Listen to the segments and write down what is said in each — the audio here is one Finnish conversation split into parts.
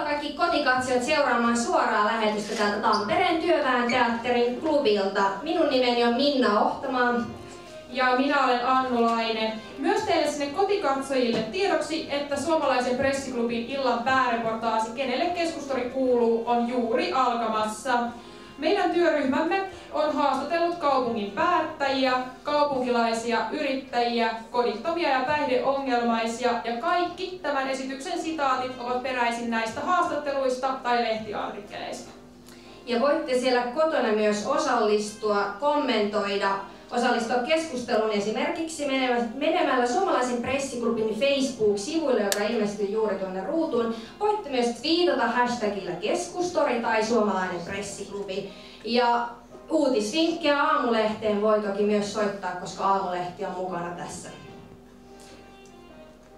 Tervetuloa kaikki kotikatsojat seuraamaan suoraa lähetystä täältä Tampereen Työväen teatterin klubilta. Minun nimeni on Minna Ohtamaa. Ja minä olen Annulainen. Myös teille sinne kotikatsojille tiedoksi, että Suomalaisen pressiklubin illan pääreportaasi Kenelle keskustori kuuluu on juuri alkamassa. Meidän työryhmämme on haastatellut kaupungin päättäjiä, kaupunkilaisia, yrittäjiä, kodittomia ja päihdeongelmaisia, ja kaikki tämän esityksen sitaatit ovat peräisin näistä haastatteluista tai lehtiartikkeleista. Ja voitte siellä kotona myös osallistua, kommentoida, osallistua keskusteluun esimerkiksi menemällä Suomalaisen pressiklubin Facebook-sivuille, joka ilmestyy juuri tuonne ruutuun. Voitte myös twiitata hashtagillä keskustori tai Suomalainen pressiklubi. Ja uutisvinkkejä Aamulehteen voi toki myös soittaa, koska Aamulehti on mukana tässä.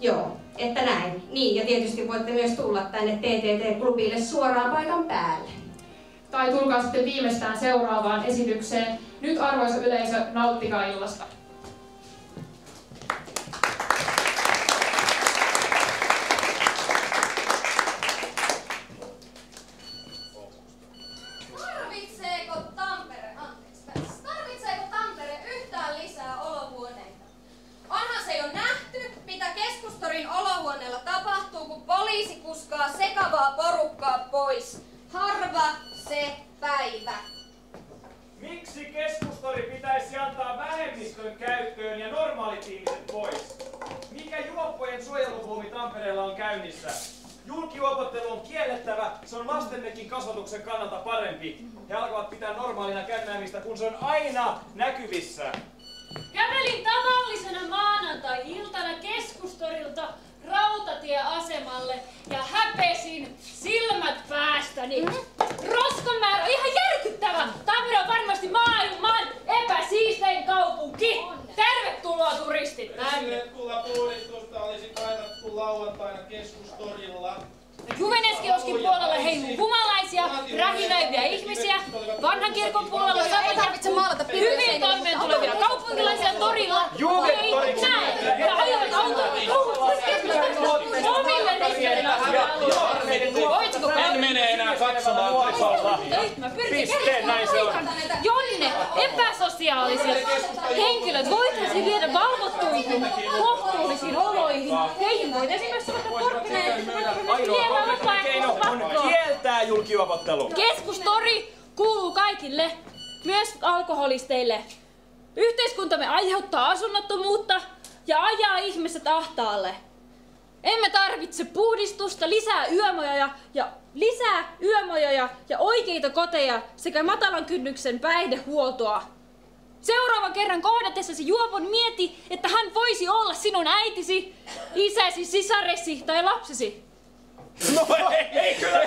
Joo, että näin. Niin, ja tietysti voitte myös tulla tänne TTT-klubille suoraan paikan päälle. Tai tulkaa sitten viimeistään seuraavaan esitykseen. Nyt arvoisa yleisö, nauttikaa illasta. Tarvitseeko Tampere yhtään lisää olohuoneita? Onhan se jo nähty, mitä keskustorin olohuoneella tapahtuu, kun poliisi kuskaa sekavaa porukkaa pois. Harva se päivä. Miksi keskustori pitäisi antaa vähemmistön käyttöön ja normaalit ihmiset pois? Mikä juoppojen suojelubuumi Tampereella on käynnissä? Julkijuopottelu on kiellettävä, se on lastennekin kasvatuksen kannalta parempi. He alkavat pitää normaalina kännäämistä, kun se on aina näkyvissä. Kävelin tavallisena maanantai-iltana keskustorilta rautatieasemalle ja häpesin silmät päästäni. Roskan määrä on ihan järkyttävä! Tampere on varmasti maailman epäsiistein kaupunki! Tervetuloa turistit tänne! Puhdistusta olisi kaivattu lauantaina keskustorilla. Juveneskioskin puolella heiluu humalaisia, rähinöiviä ihmisiä. Vanhan kirkon puolella hyvin toimeen tulevia kaupunkilaisia torilla. Ei näe! Ja ajavat autoilla omille riskeiden asioille. En mene enää katsomaan tasolla. Pisteen, näin se on. Jonne epäsosiaaliset henkilöt voitaisiin viedä valvottuihin, kohtuullisiin oloihin. Heihin voitaisiin myös saada porkkineen. Ainoa keino on kieltää julkijuopottelu. Keskustori kuuluu kaikille, myös alkoholisteille. Yhteiskuntamme aiheuttaa asunnottomuutta ja ajaa ihmiset ahtaalle. Emme tarvitse puhdistusta, lisää yömajoja ja oikeita koteja sekä matalan kynnyksen päihdehuoltoa. Seuraavan kerran kohdatessasi juopon mieti, että hän voisi olla sinun äitisi, isäsi, sisaresi tai lapsesi. No ei kyllä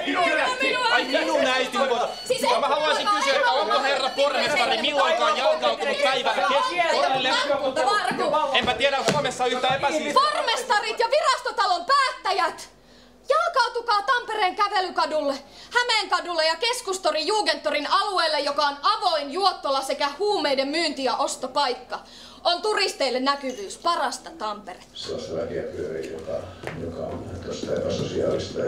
minun äiti voi. Siis Mä haluaisin kysyä, että onko herra pormestari milloinkaan jalkautunut päivällä keskustorille? Enpä tiedä, Suomessa on yhtä epäsiistä. Pormestarit ja virastotalon päättäjät! Jalkautukaa Tampereen kävelykadulle, Hämeenkadulle ja keskustorin Jugendtorin alueelle, joka on avoin juottola sekä huumeiden myynti- ja ostopaikka. On turisteille näkyvyys parasta Tamperetta. Sellaista väkeä pyörii, joka on tuosta epäsosiaalista.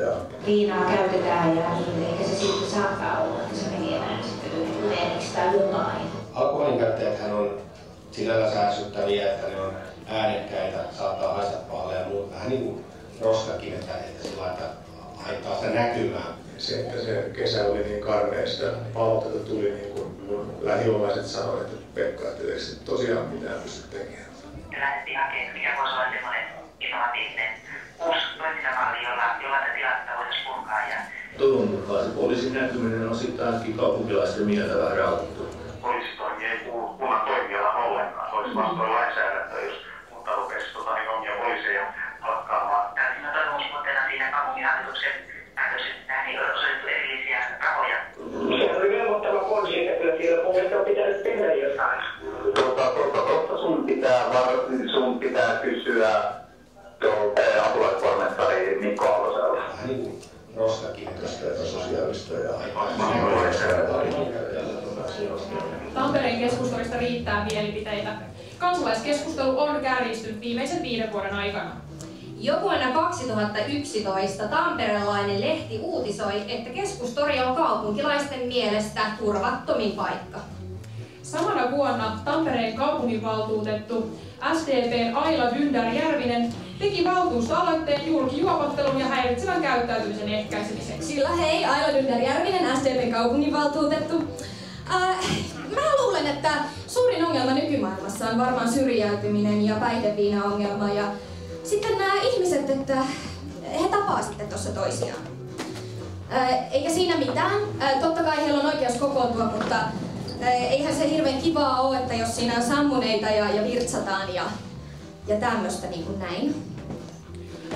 Viinaa käytetään ja eikä se silti saattaa olla, että se menee enää sitten yleensä tai jotain. Alkoholin käyttäjäthän on sinällä säästyttäviä, että ne on äänekkäitä, saattaa haista pahalle ja muut. Vähän niin kuin roskakin, että sillä lailla haittaa sitä näkymää. Se, että se kesä oli niin karmeista, palautetta tuli niin kuin mun lähiomaiset sanoivat, että Pekka, että eikö se tosiaan mitään pysty tekemään. Lähdettiin hakemaan, mikä voisi olla semmoinen innovatiivinen uusi toimintamalli, jolla tätä tilannetta voitaisiin purkaa. Toivon mukaan se poliisin näkyminen on sitten ainakin kaupunkilaisten mieltä vähän rauhoittunut. Poliisitoimi ei kuulu kunnan toimialaan ollenkaan. Se olisi vastoin lainsäädäntöä, jos kunta rupesi omia poliiseja palkkaamaan. Siinä toivomusmuotteena siinä kaupunginhallituksen päätöksessä ei ole osoitettu erillisiä rahoja. Se oli velvoittava ponsi, että kyllä siellä pohjalta on pitänyt tehdä jotain. Sun pitää kysyä apulaispormestari Mikko Aloselta. Vähän niin kuin roskakin. Tästä epäsosiaalista ja Tampereen keskustorista riittää mielipiteitä. Kansalaiskeskustelu on kärjistynyt viimeisen 5 vuoden aikana. Jo vuonna 2011 tamperelainen lehti uutisoi, että Keskustori on kaupunkilaisten mielestä turvattomin paikka. Samana vuonna Tampereen kaupunginvaltuutettu SDP:n Aila Dyndär-Järvinen teki valtuustoaloitteen julkijuopottelun ja häiritsevän käyttäytymisen ehkäisemiseksi. Kyllä hei, Aila Dyndär-Järvinen, SDP:n kaupunginvaltuutettu. Mä luulen, että suurin ongelma nykymaailmassa on varmaan syrjäytyminen ja päihdeviina-ongelma ja sitten nämä ihmiset, että he tapaa sitten tuossa toisiaan. Eikä siinä mitään. Totta kai heillä on oikeus kokoontua, mutta eihän se hirveän kivaa ole, että jos siinä on sammuneita ja virtsataan ja tämmöstä niin kuin näin.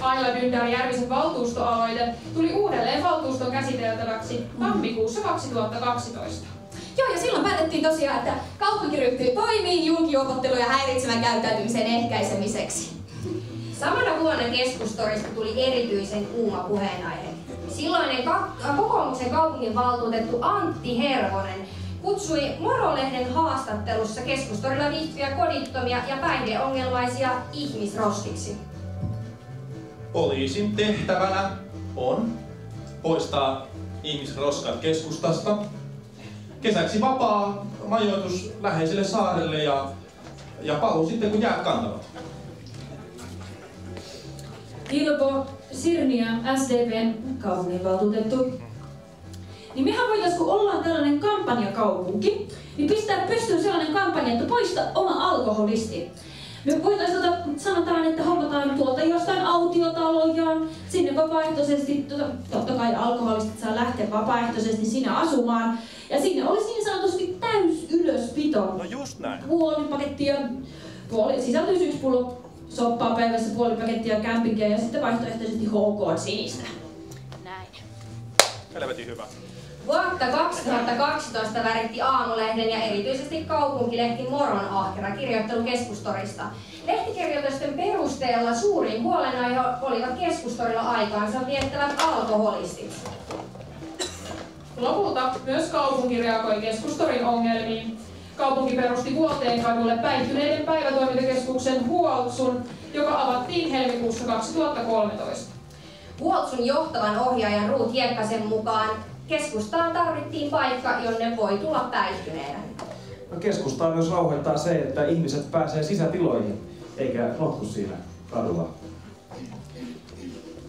Aila Dyndär-Järvisen valtuustoaloite tuli uudelleen valtuuston käsiteltäväksi tammikuussa 2012. Joo, ja silloin päätettiin tosiaan, että kaupunki ryhtyy toimiin julkijuopottelun ja häiritsevän käyttäytymisen ehkäisemiseksi. Samana vuonna Keskustorista tuli erityisen kuuma puheenaihe. Silloinen kokoomuksen kaupunginvaltuutettu Antti Hervonen kutsui Moro-lehden haastattelussa Keskustorilla viihtyviä kodittomia ja päihdeongelmaisia ihmisroskiksi. Poliisin tehtävänä on poistaa ihmisroskat keskustasta. Kesäksi vapaa majoitus läheiselle saarelle ja paluu sitten kun jäät kantavat. Ilpo Sirniä, SDP:n kaupunginvaltuutettu. Niin mehän voitais, kun ollaan tällainen kampanjakaupunki, niin pistää pystyyn sellainen kampanja, että poista oma alkoholisti. Me voitais sanotaan, että hommataan tuolta jostain autiotaloja, sinne vapaaehtoisesti, totta kai alkoholistit saa lähteä vapaaehtoisesti sinne asumaan. Ja sinne olisi niin sanotusti täys ylöspito. No just näin. Puoli pakettia, sisältyisi 1 pullo soppaa päivässä, puoli pakettia kämpinkiä ja sitten vaihtoehtoisesti HK sinistä. Näin. Helvetin hyvä. Vuotta 2012 väritti Aamulehden ja erityisesti kaupunkilehti Moron ahkera kirjoittelu Keskustorista. Lehtikirjoitusten perusteella suurin huolenaihe olivat Keskustorilla aikaansa viettävät alkoholistit. Lopulta myös kaupunki reagoi Keskustorin ongelmiin. Kaupunki perusti Vuolteenkadulle päihtyneiden päivätoimintakeskuksen Huoltsun, joka avattiin helmikuussa 2013. Huoltsun johtavan ohjaajan Ruut Hiekkasen mukaan keskustaan tarvittiin paikka, jonne voi tulla päihtyneenä. No keskustaa myös rauhoittaa se, että ihmiset pääsee sisätiloihin, eikä notku siinä kadulla.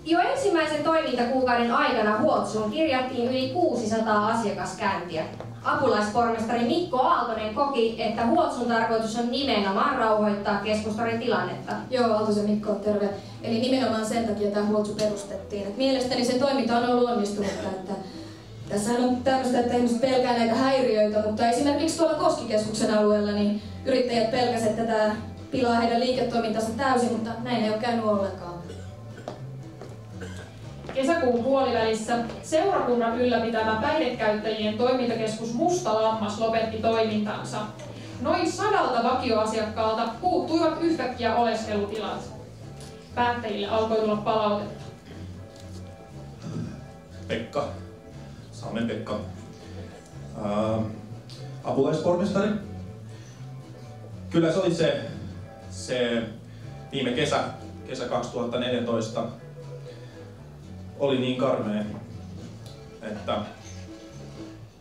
Jo ensimmäisen toimintakuukauden aikana Huoltsuun kirjattiin yli 600 asiakaskäyntiä. Apulaispormestari Mikko Aaltonen koki, että Huoltsun tarkoitus on nimenomaan rauhoittaa Keskustorin tilannetta. Joo, Aaltosen Mikko, terve. Eli nimenomaan sen takia tämä Huoltsu perustettiin. Et mielestäni se toiminta on ollut onnistunutta. Tässähän on tämmöistä, että ihmiset pelkää näitä häiriöitä, mutta esimerkiksi tuolla Koskikeskuksen alueella niin yrittäjät pelkäsivät, että tämä pilaa heidän liiketoimintansa täysin, mutta näin ei ole käynyt ollenkaan. Kesäkuun puolivälissä seurakunnan ylläpitämä päihdekäyttäjien toimintakeskus Musta Lammas lopetti toimintansa. Noin 100 vakioasiakkaalta puuttuivat yhtäkkiä oleskelutilat. Päättäjille alkoi tulla palautetta. Pekka. Saamen Pekka. Apulaispormestari. Kyllä se oli se viime kesä 2014 oli niin karmea, että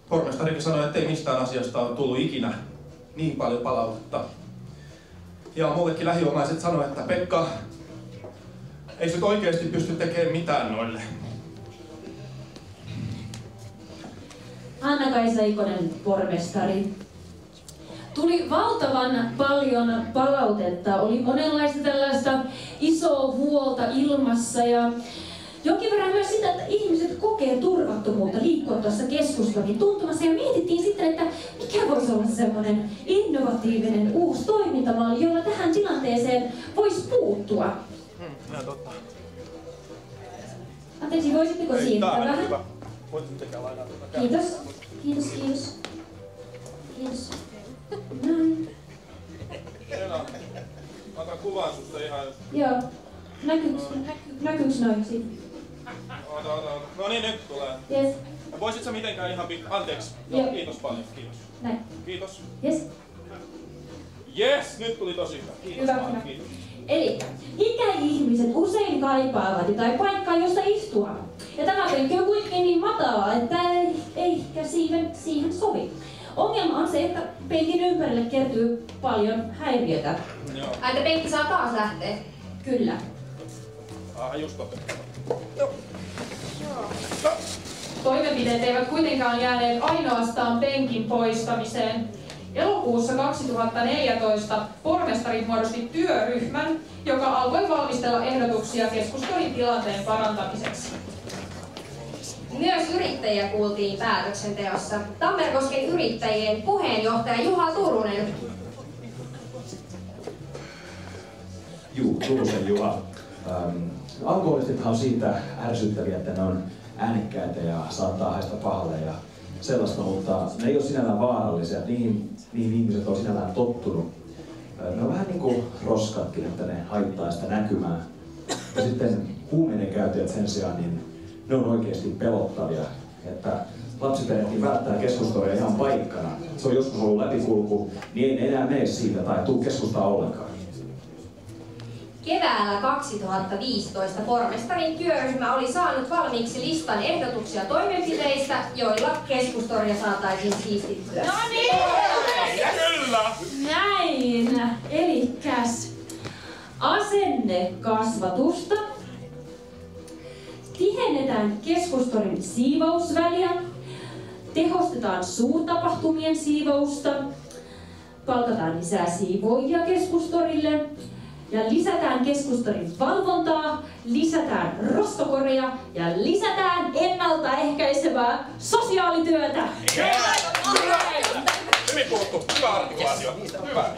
pormestarikin sanoi, että ei mistään asiasta ole tullut ikinä niin paljon palautetta. Ja mullekin lähiomaiset sanoi, että Pekka, ei se oikeasti pysty tekemään mitään noille. Anna-Kaisa Ikonen, pormestari. Tuli valtavan paljon palautetta, oli monenlaista tällaista isoa huolta ilmassa ja jonkin verran myös sitä, että ihmiset kokee turvattomuutta liikkua tuossa keskustorin tuntumassa ja mietittiin sitten, että mikä voisi olla semmoinen innovatiivinen uusi toimintamalli, jolla tähän tilanteeseen voisi puuttua. Totta. Anteeksi, voisitteko siirtää vähän? Hyvä. Voitin tekee lainaa tuota. Kiitos. Kiitos. Kiitos. Näin. Elä. Otan kuvan susta ihan. Joo. Näkyyks noin siitä? Ota. No niin, nyt tulee. Yes. Voisit sä mitenkään ihan anteeksi? Joo. Kiitos paljon. Kiitos. Näin. Kiitos. Yes. Yes, nyt tuli tosi hyvä. Kiitos Hyvä. paljon. Kiitos. Eli ikäihmiset usein kaipaavat jotain paikkaa, jossa istua. Ja tämä penkki on kuitenkin niin matala, että ei ehkä siihen sovi. Ongelma on se, että penkin ympärille kertyy paljon häiriötä. Ai, että penkki saa taas lähteä? Kyllä. Just totta. Toimenpiteet eivät kuitenkaan jääneet ainoastaan penkin poistamiseen. Elokuussa 2014 pormestari muodosti työryhmän, joka alkoi valmistella ehdotuksia keskustorin tilanteen parantamiseksi. Myös yrittäjiä kuultiin päätöksenteossa. Tammerkosken yrittäjien puheenjohtaja Juha Turunen. Turusen Juha. Alkoholistithan on siitä ärsyttäviä, että ne on äänekkäitä ja saattaa haista pahalle ja sellaista, mutta ne ei ole sinällään vaarallisia. Niihin ihmiset on sinällään tottunut. Ne on vähän niin kuin roskatkin, että ne haittaa sitä näkymää. Ja sitten huumeiden käyttäjät sen sijaan, niin ne on oikeasti pelottavia. Että lapsiperheetkin välttää keskustoria ihan paikkana. Se on joskus ollut läpikulku, niin ei enää mene siitä tai tuu keskustaa ollenkaan. Keväällä 2015 pormestarin työryhmä oli saanut valmiiksi listan ehdotuksia toimenpiteistä, joilla keskustoria saataisiin siistittyä. No niin! Kyllä! Näin! Elikkäs asennekasvatusta. Tihennetään keskustorin siivousväliä. Tehostetaan suurtapahtumien siivousta. Palkataan lisää siivoojia keskustorille. Ja lisätään keskustorin valvontaa, lisätään roskakoreja ja lisätään ennaltaehkäisevää sosiaalityötä. Hyvin puhuttu. Hyvä artikulaatio. Hyvä.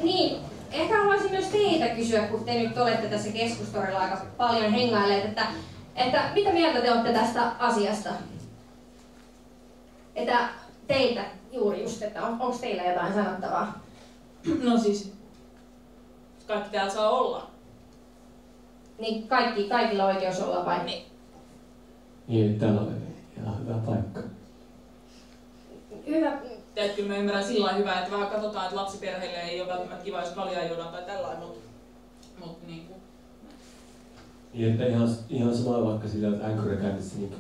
Niin, ehkä haluaisin myös teitä kysyä, kun te nyt olette tässä keskustorilla aika paljon hengailleet, että mitä mieltä te olette tästä asiasta? Että teiltä juuri just, että onko teillä jotain sanottavaa? No siis, kaikki täällä saa olla. Niin kaikilla on oikeus olla vai? Niin, täällä on ihan hyvä paikka. Hyvä. Kyllä mä ymmärrän sillä lailla hyvä, että vähän katsotaan, että lapsiperheille ei ole välttämättä kiva, jos kaljaa juodaan tai tällainen, mutta niinku. Niin, että ihan samalla vaikka sillä, että änkyräkäynnissä, niin,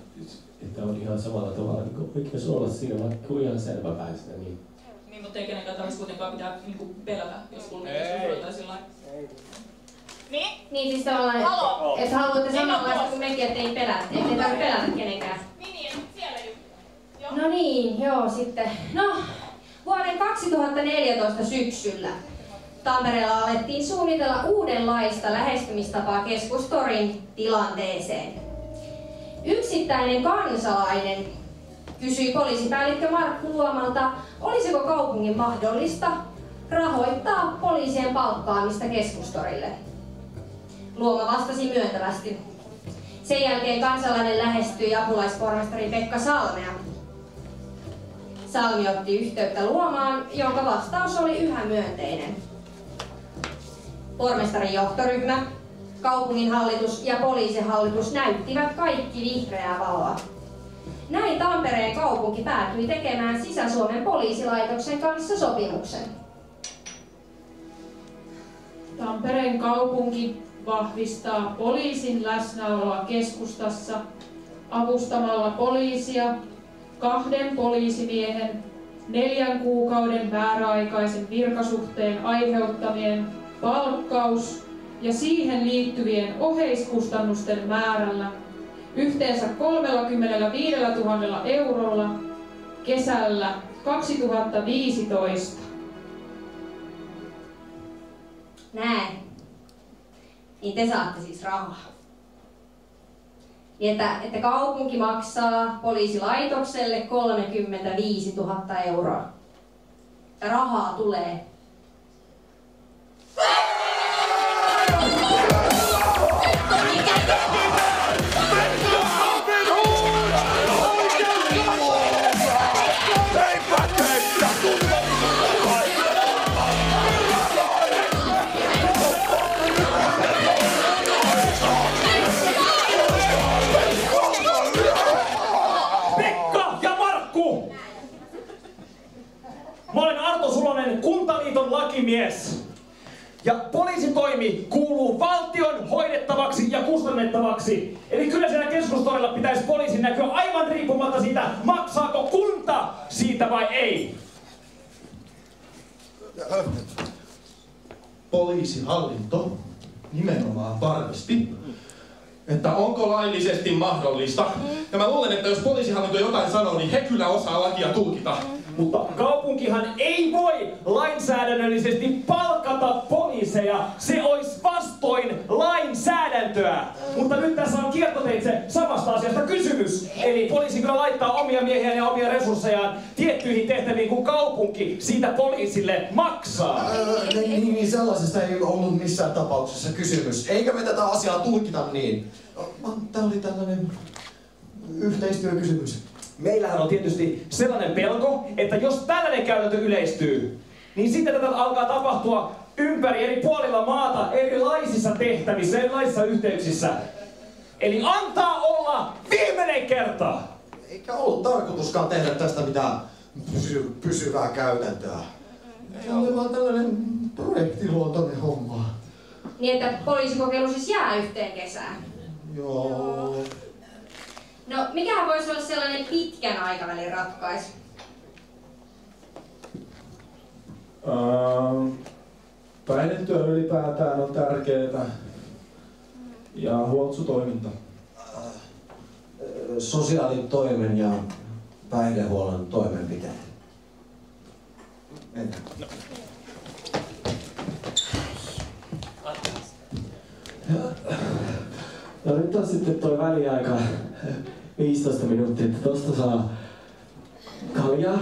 että on ihan samalla tavalla niin oikeus olla siinä, vaikka on ihan selväpäistä. Niin, mutta ei kenenkään tarvitsisi kuitenkaan pitää niinku pelätä, jos kulkee keskustelua tai sillä lailla. Niin siis tavallaan, että haluatte samanlaista kuin mekin, ettei pelätä. Ettei tarvitse pelätä kenenkään. Niin, siellä just. No niin, joo sitten. No, vuoden 2014 syksyllä Tampereella alettiin suunnitella uudenlaista lähestymistapaa keskustorin tilanteeseen. Yksittäinen kansalainen kysyi poliisipäällikkö Markku Luomalta, olisiko kaupungin mahdollista rahoittaa poliisien palkkaamista keskustorille. Luoma vastasi myöntävästi. Sen jälkeen kansalainen lähestyi apulaispormestari Pekka Salmea. Salmi otti yhteyttä Luomaan, jonka vastaus oli yhä myönteinen. Pormestarin johtoryhmä, kaupunginhallitus ja poliisihallitus näyttivät kaikki vihreää valoa. Näin Tampereen kaupunki päätyi tekemään Sisä-Suomen poliisilaitoksen kanssa sopimuksen. Tampereen kaupunki vahvistaa poliisin läsnäoloa keskustassa avustamalla poliisia 2 poliisimiehen 4 kuukauden määräaikaisen virkasuhteen aiheuttamien palkkaus- ja siihen liittyvien oheiskustannusten määrällä yhteensä 35 000 eurolla kesällä 2015. Näin. Niin te saatte siis rahaa. Niin että kaupunki maksaa poliisilaitokselle 35 000 euroa. Ja rahaa tulee. Mä olen Arto Sulonen, Kuntaliiton lakimies. Ja poliisitoimi toimi kuuluu valtion hoidettavaksi ja kustannettavaksi. Eli kyllä siellä Keskustorilla pitäisi poliisin näkyä aivan riippumatta siitä, maksaako kunta siitä vai ei. Poliisihallinto nimenomaan varmisti, että onko laillisesti mahdollista. Ja mä luulen, että jos poliisihallinto jotain sanoo, niin he kyllä osaa lakia tulkita. Mutta kaupunkihan ei voi lainsäädännöllisesti palkata poliiseja. Se olisi vastoin lainsäädäntöä. Mutta nyt tässä on kiertoteitse samasta asiasta kysymys. Eli poliisi kyllä laittaa omia miehiään ja omia resurssejaan tiettyihin tehtäviin, kun kaupunki siitä poliisille maksaa. Niin sellaisesta ei ollut missään tapauksessa kysymys. Eikä me tätä asiaa tulkita niin. Tämä oli tällainen yhteistyökysymys. Meillähän on tietysti sellainen pelko, että jos tällainen käytäntö yleistyy, niin sitten tätä alkaa tapahtua ympäri eri puolilla maata, erilaisissa tehtävissä, erilaisissa yhteyksissä. Eli antaa olla viimeinen kerta! Eikä ollut tarkoituskaan tehdä tästä mitään pysyvää käytäntöä. Tämä oli vaan tällainen projektiluontoinen homma. Niin, että poliisikokeilu siis jää yhteen kesään. Joo. No, mikähän voisi olla sellainen pitkän aikavälin ratkaisu? Päihdetyö ylipäätään on tärkeää. Ja huoltsutoiminta. Sosiaalitoimen ja päihdehuollon toimenpiteet. Mennään. No nyt on sitten toi väliaika 15 minuuttia, että tosta saa kaljaa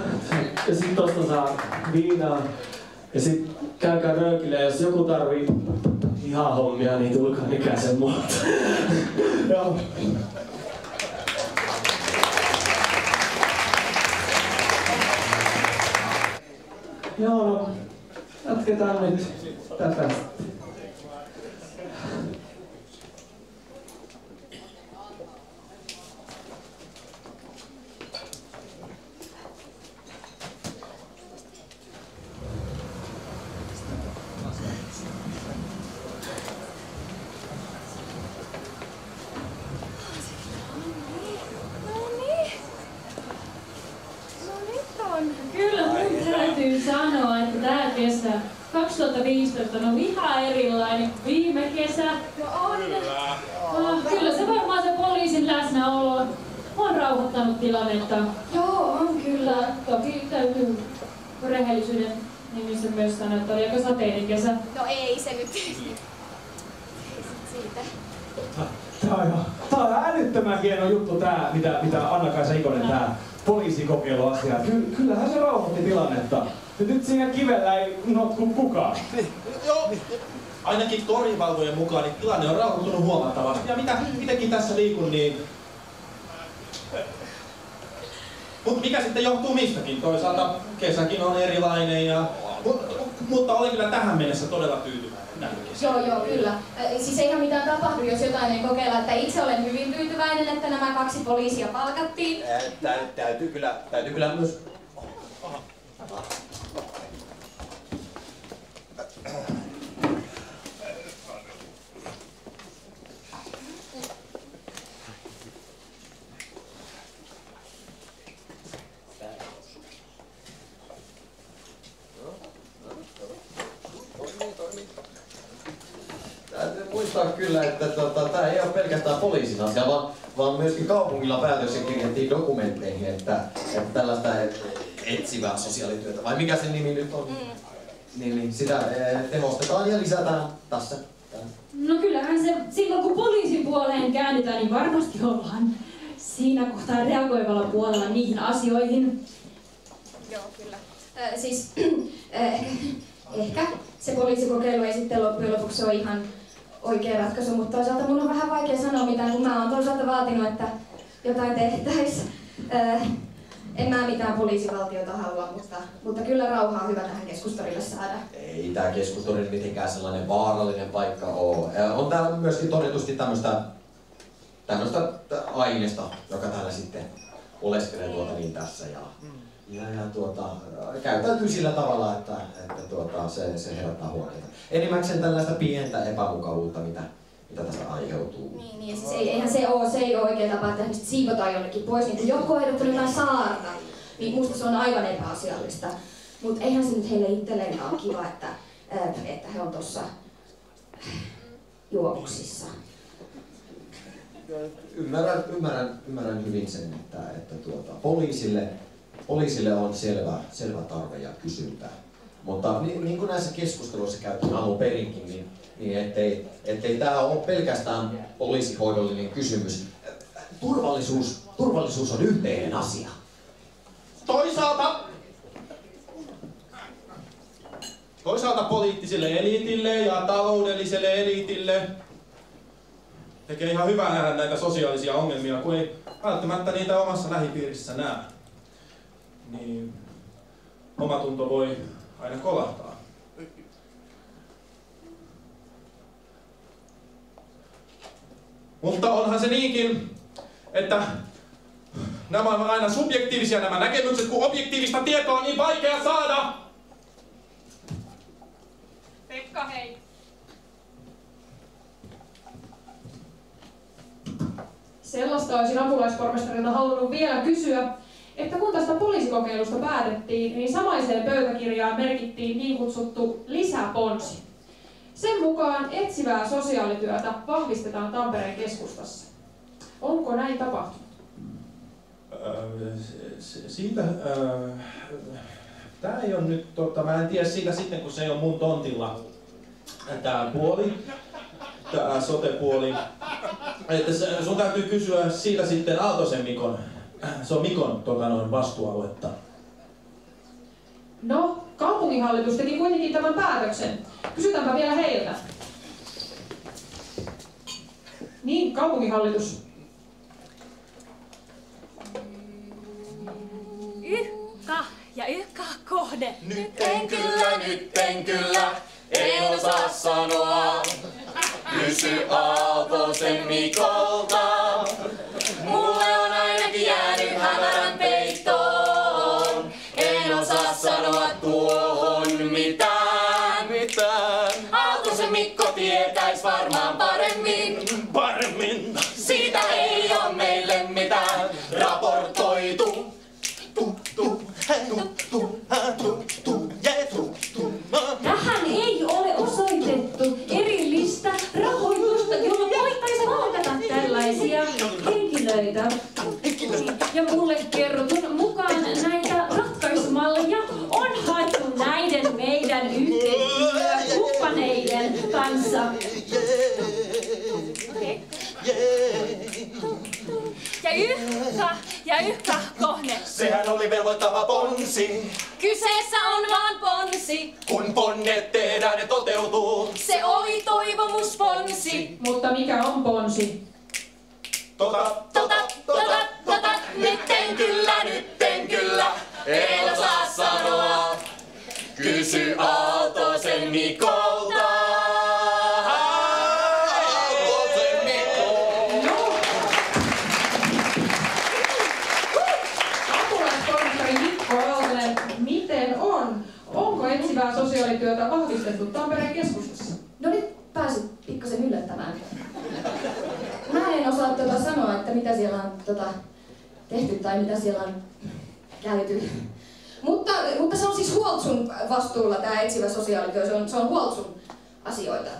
ja sit tosta saa viinaa ja sit käykää röökille ja jos joku tarvii ihan hommia, niin tulkaa Nykäsen muuta. Joo. Joo, no jatketaan nyt tätä. Kyllä mun täytyy sanoa, että tää kesä 2015 on ihan erilainen viime kesä. Kyllä se varmaan se poliisin läsnäolo on rauhoittanut tilannetta. Joo, on kyllä. Toki täytyy rehellisyyden nimissä myös sanoa, että oli aika sateinen kesä. No ei se nyt siitä. Tää on älyttömän hieno juttu tää, mitä Anna-Kaisa Ikonen tää poliisikokeiluasia. Kyllähän se rauhoitti tilannetta. Nyt siinä kivellä ei notku kukaan. Joo, ainakin torivalvojen mukaan niin tilanne on rauhoittunut huomattavasti. Ja mitenkin tässä liikun, niin... Mutta mikä sitten johtuu mistäkin? Toisaalta kesäkin on erilainen ja... Mutta olen kyllä tähän mennessä todella tyytyväinen. Joo, kyllä. Siis eihän mitään tapahdu, jos jotain ei kokeilla. Että itse olen hyvin tyytyväinen, että nämä 2 poliisia palkattiin. Täytyy kyllä myös... Täytyy muistaa kyllä, että tämä ei ole pelkästään poliisin asia, vaan myöskin kaupungilla päätöksen kirjattiin dokumentteihin, että tällaista etsivää sosiaalityötä, vai mikä sen nimi nyt on, niin sitä tehostetaan ja lisätään tässä. No kyllähän se silloin kun poliisin puoleen käännytään, niin varmasti ollaan siinä kohtaa reagoivalla puolella niihin asioihin. Joo, kyllä. Siis ehkä se poliisikokeilu ei sitten loppujen lopuksi ole ihan oikea ratkaisu, mutta toisaalta mun on vähän vaikea sanoa mitään, kun mä oon toisaalta vaatinut, että jotain tehtäisiin. En mä mitään poliisivaltiota halua, mutta kyllä rauhaa on hyvä tähän Keskustorille saada. Ei tää Keskustori mitenkään sellainen vaarallinen paikka ole. On täällä myöskin todetusti tämmöistä aineesta, joka täällä sitten oleskelee tässä. käyttäytyy sillä tavalla, että se herättää huomiota. Enimmäkseen tällaista pientä epämukavuutta, mitä tästä aiheutuu. Niin siis eihän se ei ole oikea tapa, että ihmiset siivotaan jonnekin pois. Niin kun joku on ehdottanut jotain saarta, niin musta se on aivan epäasiallista. Mutta eihän se nyt heille itselleen ole kiva, että he on tuossa juovuksissa. Ymmärrän hyvin sen, että poliisille on selvä tarve ja kysyntä. Mutta niin kuin näissä keskusteluissa käytiin alun perinkin, niin ettei tämä ole pelkästään poliisihoidollinen kysymys. Turvallisuus on yhteinen asia. Toisaalta poliittiselle eliitille ja taloudelliselle eliitille tekee ihan hyvää nähdä näitä sosiaalisia ongelmia, kun ei välttämättä niitä omassa lähipiirissä näe. Niin omatunto voi aina kolahtaa. Mutta onhan se niinkin, että nämä on aina subjektiivisia nämä näkemykset, kun objektiivista tietoa on niin vaikea saada. Pekka, hei. Sellaista olisin apulaispormestarilta halunnut vielä kysyä, että kun tästä poliisikokeilusta päätettiin, niin samaiseen pöytäkirjaan merkittiin niin kutsuttu lisäponsi. Sen mukaan etsivää sosiaalityötä vahvistetaan Tampereen keskustassa. Onko näin tapahtunut? Tää ei ole nyt, mä en tiedä siitä sitten, kun se ei ole mun tontilla tää puoli, tää sote-puoli. Että sun täytyy kysyä siitä sitten Aaltosen Mikon, se on Mikon vastuualuetta. No, kaupunginhallitus teki kuitenkin tämän päätöksen. Kysytäänpä vielä heiltä. Niin, kaupunginhallitus. Yhkä kohde. Nyt en kyllä, en osaa sanoa. Kysy Aaltosen Mikolta. Mulle on ainakin jäänyt hämärän peittoon. En osaa sanoa tuohon mitään. Aaltosen Mikko tietäis varmaan paremmin. Siitä ei oo meille mitään raportoitu. Tähän ei ole osoitettu erillistä rahoitusta, jolla voitaisiin valkata tällaisia henkilöitä. Ja mulle kerrotun mukaan näitä ratkaisumalleja on haettu näiden meidän yhteistyökumppaneiden kanssa. Ja yhkä kohde. Sehän oli velvoittava ponsi. Kyseessä on vaan ponsi. Kun ponnet tehdään, ne toteutuu. Se oli toivomusponsi. Mutta mikä on ponsi? Nyt en kyllä, en osaa sanoa. Kysy Aaltosen Mikolta. Onko etsivää sosiaalityötä vahvistettu Tampereen keskustassa? No nyt pääsit pikkasen yllättämään. Mä en osaa sanoa, että mitä siellä on tehty tai mitä siellä on käyty. Mutta se on siis Huoltsun vastuulla tämä etsivä sosiaalityö, se on Huoltsun asioita.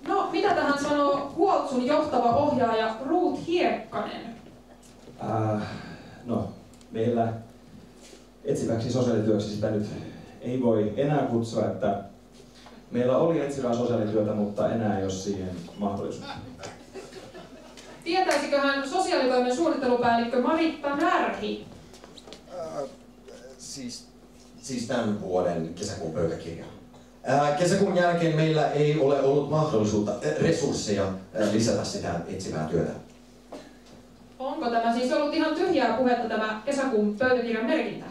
No, mitä tähän sanoo Huoltsun johtava ohjaaja Ruut Hiekkanen? No, meillä etsiväksi sosiaalityöksi sitä nyt ei voi enää kutsua, että meillä oli etsivää sosiaalityötä, mutta enää ei ole siihen mahdollisuutta. Tietäisiköhän sosiaalitoimen suunnittelupäällikkö Maritta Närhi? Siis tämän vuoden kesäkuun pöytäkirja. Kesäkuun jälkeen meillä ei ole ollut mahdollisuutta, resursseja lisätä sitä etsivää työtä. Onko tämä siis ollut ihan tyhjää puhetta tämä kesäkuun pöytäkirjan merkintä?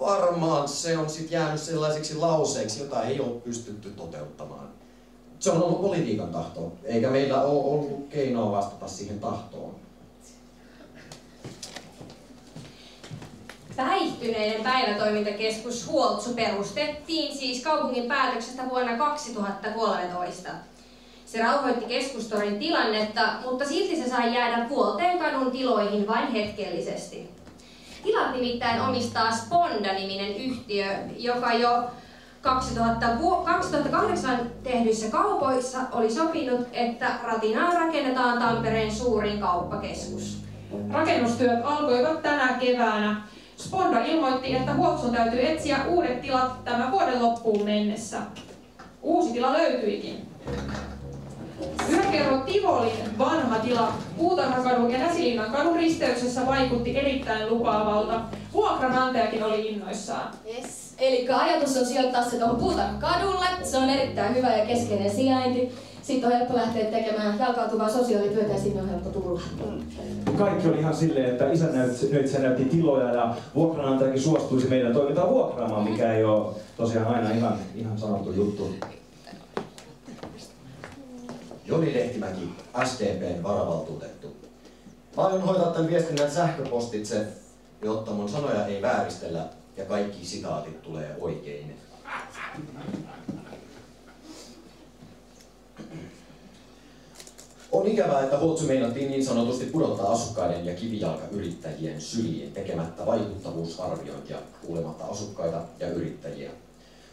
Varmaan se on sitten jäänyt sellaisiksi lauseiksi, jota ei ole pystytty toteuttamaan. Se on ollut politiikan tahto, eikä meillä ole ollut keinoa vastata siihen tahtoon. Päihtyneiden päivätoimintakeskus Huoltsu perustettiin siis kaupungin päätöksestä vuonna 2013. Se rauhoitti Keskustorin tilannetta, mutta silti se sai jäädä Vuolteenkadun tiloihin vain hetkellisesti. Tilat nimittäin omistaa Sponda-niminen yhtiö, joka jo 2008 tehdyissä kaupoissa oli sopinut, että Ratinaan rakennetaan Tampereen suurin kauppakeskus. Rakennustyöt alkoivat tänä keväänä. Sponda ilmoitti, että Huoltsun täytyy etsiä uudet tilat tämän vuoden loppuun mennessä. Uusi tila löytyikin. Yläkerro Tivolin vanha tila Puutarhakadun ja Näsilinnan kadun risteyksessä vaikutti erittäin lupaavalta. Vuokranantajakin oli innoissaan. Yes. Eli ajatus on sijoittaa se tuohon Puutarhakadulle. Se on erittäin hyvä ja keskeinen sijainti. Sitten on helppo lähteä tekemään jalkautuvaa sosiaalityötä ja sinne on helppo tulla. Kaikki oli ihan silleen, että isännöitsijä näytti tiloja ja vuokranantajakin suostuisi meidän toimintaa vuokraamaan, mikä ei ole tosiaan aina ihan sanottu juttu. Joni Lehtimäki, SDP:n varavaltuutettu. Mä aion hoitaa tämän viestinnän sähköpostitse, jotta mun sanoja ei vääristellä ja kaikki sitaatit tulee oikein. On ikävää, että Huoltsu meinattiin niin sanotusti pudottaa asukkaiden ja kivijalkayrittäjien syliin tekemättä vaikuttavuusarviointia kuulematta asukkaita ja yrittäjiä.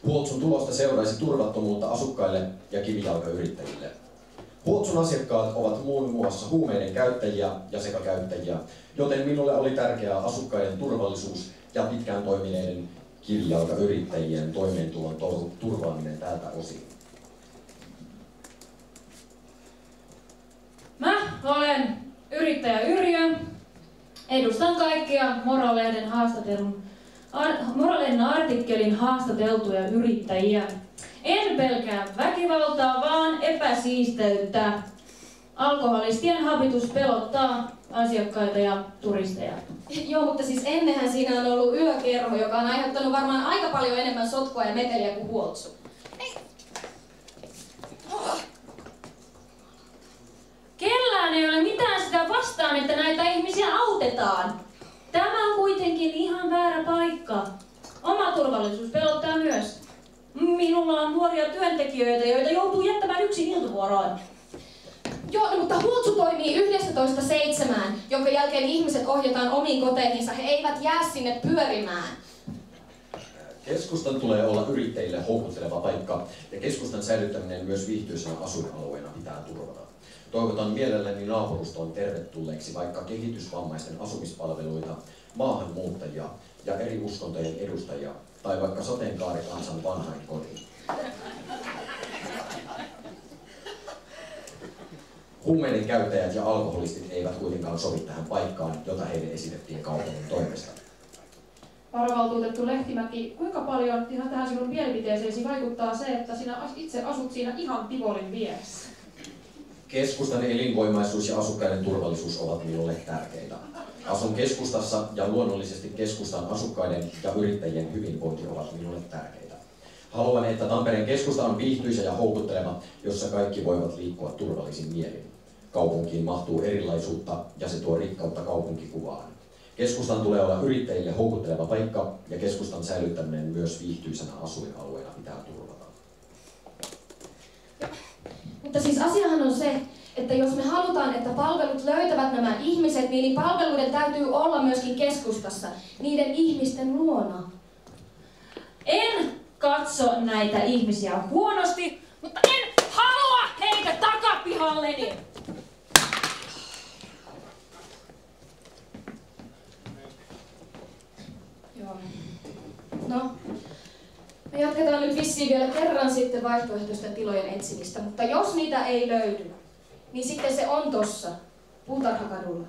Huoltsun tulosta seuraisi turvattomuutta asukkaille ja kivijalkayrittäjille. Huoltsun asiakkaat ovat muun muassa huumeiden käyttäjiä ja sekakäyttäjiä, joten minulle oli tärkeää asukkaiden turvallisuus ja pitkään toimineiden kivijalkayrittäjien toimeentulon turvaaminen tältä osin. Mä olen yrittäjä Yrjö. Edustan kaikkia Moralehden artikkelin haastateltuja yrittäjiä. En pelkää väkivaltaa, vaan epäsiisteyttä. Alkoholistien habitus pelottaa asiakkaita ja turisteja. Joo, mutta siis ennenhän siinä on ollut yökerho, joka on aiheuttanut varmaan aika paljon enemmän sotkua ja meteliä kuin Huoltsu. Kellään ei ole mitään sitä vastaan, että näitä ihmisiä autetaan. Tämä on kuitenkin ihan väärä paikka. Oma turvallisuus pelottaa myös. Minulla on nuoria työntekijöitä, joita joutuu jättämään yksin iltavuoroon. Joo, no, mutta Huoltsu toimii 11.7, jonka jälkeen ihmiset ohjataan omiin koteihinsa. He eivät jää sinne pyörimään. Keskustan tulee olla yrittäjille houkutteleva paikka ja keskustan säilyttäminen myös viihtyisänä asuinalueena pitää turvata. Toivotan mielelläni naapurustoon tervetulleeksi vaikka kehitysvammaisten asumispalveluita, maahanmuuttajia ja eri uskontojen edustajia tai vaikka sateenkaarikansan vanhainkodin. Huumeiden käyttäjät ja alkoholistit eivät kuitenkaan sovi tähän paikkaan, jota heille esitettiin kaupungin toimesta. Varavaltuutettu Lehtimäki, kuinka paljon ihan tähän sinun mielipiteeseesi vaikuttaa se, että sinä itse asut siinä ihan Tivolin vieressä? Keskustan elinvoimaisuus ja asukkaiden turvallisuus ovat minulle tärkeitä. Asun keskustassa ja luonnollisesti keskustan asukkaiden ja yrittäjien hyvinvointi ovat minulle tärkeitä. Haluan, että Tampereen keskusta on viihtyisä ja houkutteleva, jossa kaikki voivat liikkua turvallisin mielin. Kaupunkiin mahtuu erilaisuutta ja se tuo rikkautta kaupunkikuvaan. Keskustan tulee olla yrittäjille houkutteleva paikka ja keskustan säilyttäminen myös viihtyisänä asuinalueena pitää turvata. Mutta siis asiahan on se, että jos me halutaan, että palvelut löytävät nämä ihmiset, niin palveluiden täytyy olla myöskin keskustassa, niiden ihmisten luona. En katso näitä ihmisiä huonosti, mutta en halua heitä takapihalleni. Joo. No, me jatketaan nyt vissiin vielä kerran sitten vaihtoehtoisten tilojen etsimistä, mutta jos niitä ei löydy, niin sitten se on tossa, Puutarhakadulla.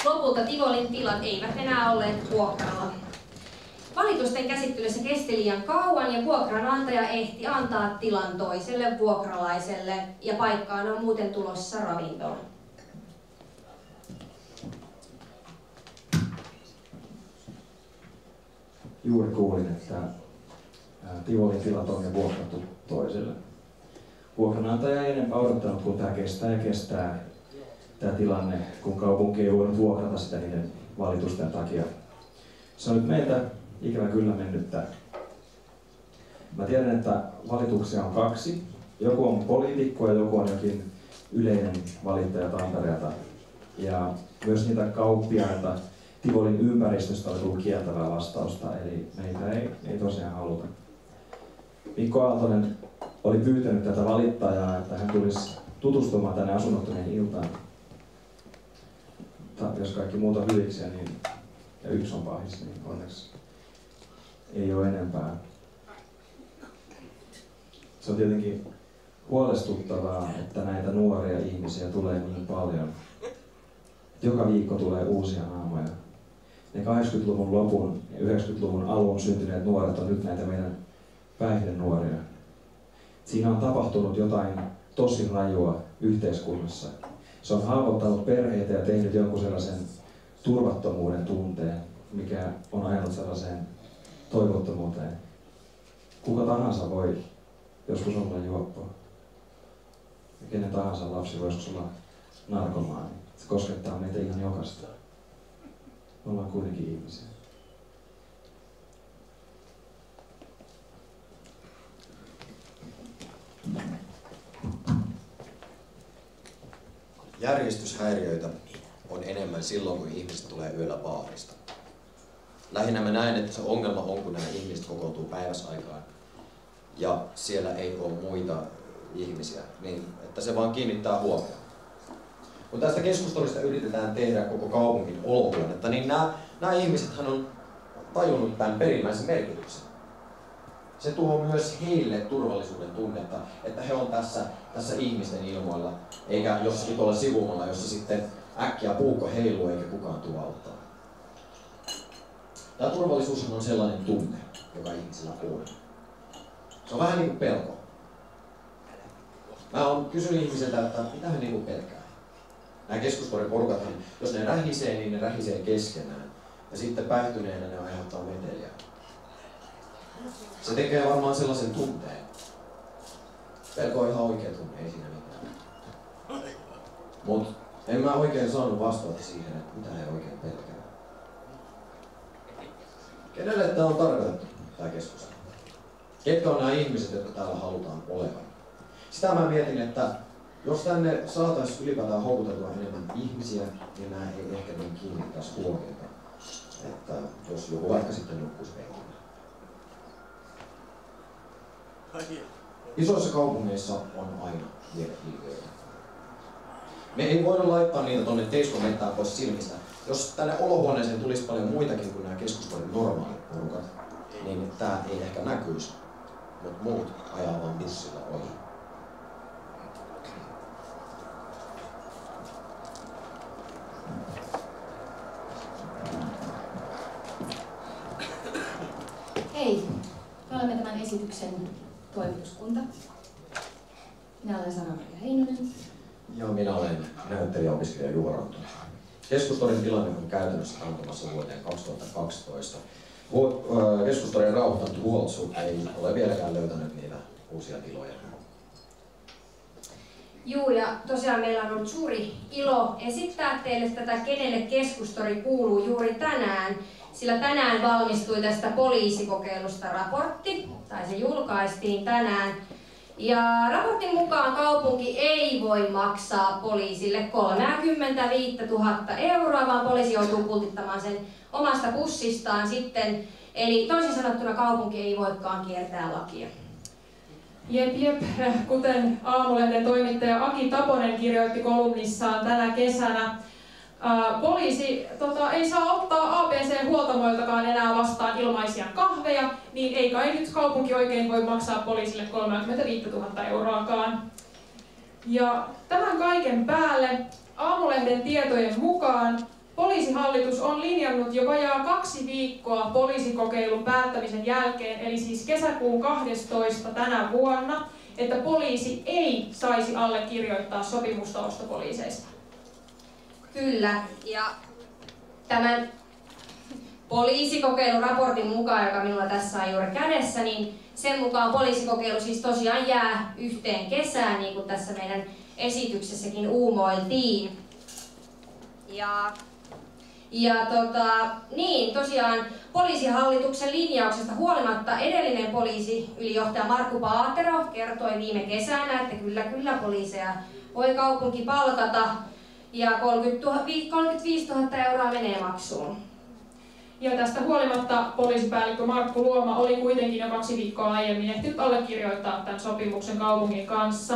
Lopulta Tivolin tilat eivät enää olleet vuokralla. Valitusten käsittelyssä kesti liian kauan ja vuokranantaja ehti antaa tilan toiselle vuokralaiselle ja paikkaan on muuten tulossa ravintola. Juuri kuulin, että Tivolin tilat on jo vuokrattu toiselle. Vuokranantaja ei enempää odottanut, kun tämä kestää ja kestää tämä tilanne, kun kaupunki ei voinut vuokrata sitä niiden valitusten takia. Se on nyt meiltä ikävä kyllä mennyttä. Mä tiedän, että valituksia on 2. Joku on poliitikko ja joku on jokin yleinen valittaja Tampereelta. Ja myös niitä kauppiaita Tivolin ympäristöstä oli tullut kieltävää vastausta, eli meitä ei tosiaan haluta. Mikko Aaltonen oli pyytänyt tätä valittajaa, että hän tulisi tutustumaan tänne Asunnottomien iltaan. Mutta jos kaikki muuta hyviksiä, niin, ja yksi on pahis, niin onneksi ei ole enempää. Se on tietenkin huolestuttavaa, että näitä nuoria ihmisiä tulee niin paljon. Joka viikko tulee uusia naamoja. Ne 80-luvun lopun ja 90-luvun alun syntyneet nuoret on nyt näitä meidän päihdenuoria. Siinä on tapahtunut jotain tosi rajua yhteiskunnassa. Se on haavoittanut perheitä ja tehnyt jonkun sellaisen turvattomuuden tunteen, mikä on ajanut sellaiseen toivottomuuteen. Kuka tahansa voi joskus olla juoppo. Ja kenen tahansa lapsi voi joskus olla narkomaani. Se koskettaa meitä ihan jokaista. Me ollaan kuitenkin ihmisiä. Järjestyshäiriöitä on enemmän silloin, kun ihmiset tulee yöllä baarista. Lähinnä mä näen, että se ongelma on, kun nämä ihmiset kokoontuu päiväsaikaan ja siellä ei ole muita ihmisiä, niin että se vaan kiinnittää huomioon. Kun tästä keskustelusta yritetään tehdä koko kaupungin olohuonetta, niin nämä ihmisethän on tajunnut tämän perimmäisen merkityksen. Se tuo myös heille turvallisuuden tunnetta, että he on tässä ihmisten ilmoilla, eikä jossakin tuolla sivumalla, jossa sitten äkkiä puukko heiluu eikä kukaan tule auttaa. Tämä turvallisuus on sellainen tunne, joka ihmisillä on. Se on vähän niin kuin pelko. Mä oon kysynyt ihmiseltä, että mitä he niin pelkää. Nämä keskustoriporukat, jos ne rähisee, niin ne rähisee keskenään. Ja sitten päihtyneenä ne aiheuttaa meteliä. Se tekee varmaan sellaisen tunteen. Pelko on ihan oikea tunne, ei siinä mitään. Mut en mä oikein saanut vastausta siihen, että mitä he oikein pelkää. Kenelle tää on tarkoitettu, tää keskustelu? Ketkä on nämä ihmiset, jotka täällä halutaan olevan? Sitä mä mietin, että jos tänne saataisiin ylipäätään houkuteltua enemmän ihmisiä, niin nämä ei ehkä niin kiinnittäisi huomiota. Että jos joku vaikka sitten nukkuisi penkillä. Isoissa kaupungeissa on aina lieveilmiöitä. Me ei voida laittaa niitä tonne teiskomettään pois silmistä. Jos tänne olohuoneeseen tulisi paljon muitakin kuin nämä keskustelun normaalit porukat, niin tää ei ehkä näkyisi, mutta muut ajaa vaan bussilla ohi. Hei, me olemme tämän esityksen toimituskunta. Minä olen Sara-Maria Heinonen. Ja minä olen näyttelijäopiskelija Juha Ranttonen. Keskustorin tilanne on käytännössä antamassa vuoteen 2012. Keskustorin rauhoittanut Huoltsu ei ole vieläkään löytänyt niitä uusia tiloja. Juu, ja tosiaan meillä on ollut suuri ilo esittää teille tätä Kenelle Keskustori kuuluu juuri tänään, sillä tänään valmistui tästä poliisikokeilusta raportti, tai se julkaistiin tänään. Ja raportin mukaan kaupunki ei voi maksaa poliisille 35 000 €, vaan poliisi joutuu pultittamaan sen omasta pussistaan sitten. Eli toisin sanottuna kaupunki ei voikaan kiertää lakia. Jep. Kuten Aamulehden toimittaja Aki Taponen kirjoitti kolumnissaan tänä kesänä, poliisi ei saa ottaa ABC-huoltamoiltakaan enää vastaan ilmaisia kahveja, niin ei kai nyt kaupunki oikein voi maksaa poliisille 35 000 €. Ja tämän kaiken päälle Aamulehden tietojen mukaan poliisihallitus on linjannut jo vajaa 2 viikkoa poliisikokeilun päättämisen jälkeen, eli siis kesäkuun 12. tänä vuonna, että poliisi ei saisi allekirjoittaa sopimusta ostopoliiseista. Kyllä, ja tämän poliisikokeiluraportin mukaan, joka minulla tässä on juuri kädessä, niin sen mukaan poliisikokeilu siis tosiaan jää yhteen kesään, niin kuin tässä meidän esityksessäkin uumoiltiin. Ja Ja niin, tosiaan poliisihallituksen linjauksesta huolimatta edellinen poliisiylijohtaja Markku Paatero kertoi viime kesänä, että kyllä poliiseja voi kaupunki palkata ja 35 000 euroa menee maksuun. Ja tästä huolimatta poliisipäällikkö Markku Luoma oli kuitenkin jo 2 viikkoa aiemmin ehtinyt allekirjoittaa tämän sopimuksen kaupungin kanssa.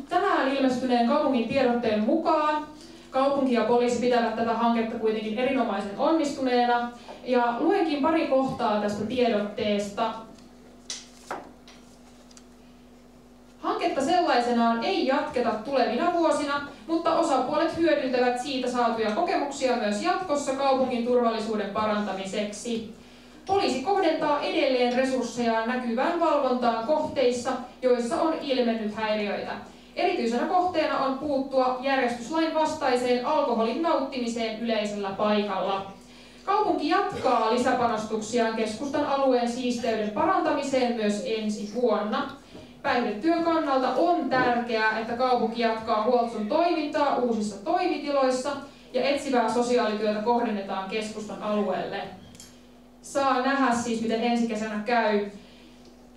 Tänään ilmestyneen kaupungin tiedotteen mukaan kaupunki ja poliisi pitävät tätä hanketta kuitenkin erinomaisen onnistuneena. Ja luenkin pari kohtaa tästä tiedotteesta. Hanketta sellaisenaan ei jatketa tulevina vuosina, mutta osapuolet hyödyntävät siitä saatuja kokemuksia myös jatkossa kaupungin turvallisuuden parantamiseksi. Poliisi kohdentaa edelleen resurssejaan näkyvään valvontaan kohteissa, joissa on ilmennyt häiriöitä. Erityisenä kohteena on puuttua järjestyslain vastaiseen alkoholin nauttimiseen yleisellä paikalla. Kaupunki jatkaa lisäpanostuksiaan keskustan alueen siisteyden parantamiseen myös ensi vuonna. Päihdetyön kannalta on tärkeää, että kaupunki jatkaa Huoltsun toimintaa uusissa toimitiloissa ja etsivää sosiaalityötä kohdennetaan keskustan alueelle. Saa nähdä siis, miten ensi kesänä käy.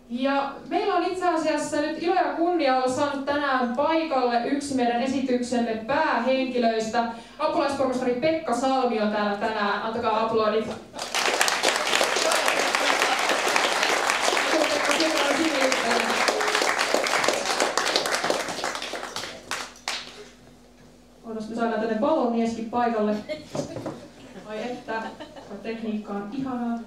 Ja meillä on itse asiassa nyt ilo ja kunnia olla saanut tänään paikalle yksi meidän esityksemme päähenkilöistä. Apulaispormestari Pekka Salmi on täällä tänään. Antakaa aplodit. Odotas, me saadaan tänne valonieskin paikalle. Ai että, tekniikka on ihanaa.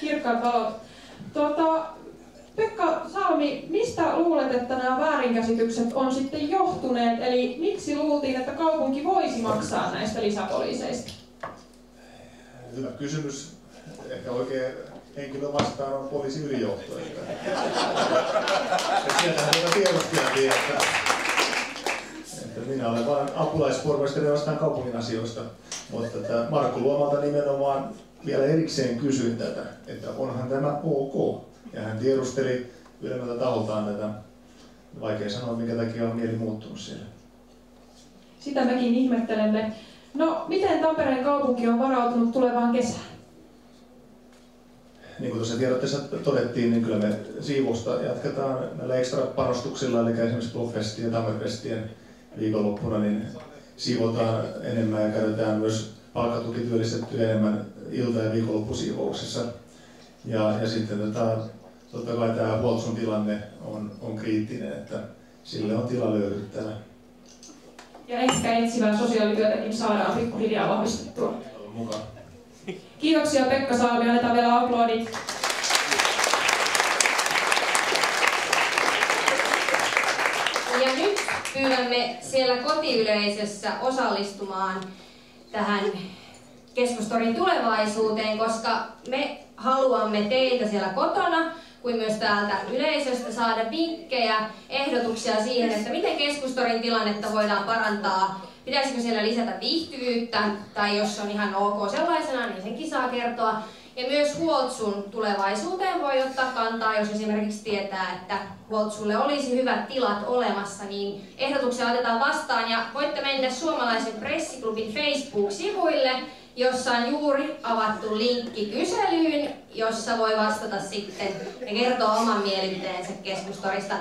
Kirkkaat valot. Pekka Salmi, mistä luulet, että nämä väärinkäsitykset on sitten johtuneet? Eli miksi luultiin, että kaupunki voisi maksaa näistä lisäpoliiseista? Hyvä kysymys. Ehkä oikein henkilö vastaan on poliisiylijohto. Sieltähän niitä tiedostiakin, että minä olen vain apulaispormestari vastaan kaupungin asioista. Mutta Markku Luomalta nimenomaan vielä erikseen kysyin tätä, että onhan tämä ok. Ja hän tiedusteli ylemmältä taholtaan tätä. Vaikea sanoa, minkä takia on mieli muuttunut siellä. Sitä mekin ihmettelemme. No, miten Tampereen kaupunki on varautunut tulevaan kesään? Niin kuin tuossa tiedotteessa todettiin, niin kyllä me siivousta jatketaan näillä ekstra panostuksilla, eli esimerkiksi Blowfestien ja Tammerfestien viikonloppuna, niin siivotaan enemmän ja käytetään myös palkkatukityöllistettyä enemmän ilta- ja viikonloppusiivouksessa. Ja sitten totta kai tämä Huoltsun tilanne on kriittinen, että sille on tila löydyttävä. Ja ehkä etsivää sosiaalityötäkin saadaan pikkuhiljaa vahvistettua. Mukaan. Kiitoksia Pekka Salmi, annetaan vielä aplodit. Ja nyt pyydämme siellä kotiyleisössä osallistumaan tähän keskustorin tulevaisuuteen, koska me haluamme teiltä siellä kotona kuin myös täältä yleisöstä saada vinkkejä, ehdotuksia siihen, että miten keskustorin tilannetta voidaan parantaa. Pitäisikö siellä lisätä viihtyvyyttä, tai jos se on ihan ok sellaisena, niin senkin saa kertoa. Ja myös Huoltsun tulevaisuuteen voi ottaa kantaa, jos esimerkiksi tietää, että Huoltsulle olisi hyvät tilat olemassa, niin ehdotuksia otetaan vastaan. Ja voitte mennä Suomalaisen pressiklubin Facebook-sivuille, jossa on juuri avattu linkki kyselyyn, jossa voi vastata sitten ja kertoa oman mielipiteensä keskustorista.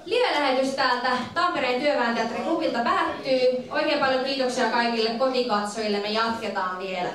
Live-lähetys täältä Tampereen Työväen Teatterin klubilta päättyy. Oikein paljon kiitoksia kaikille kotikatsojille. Me jatketaan vielä.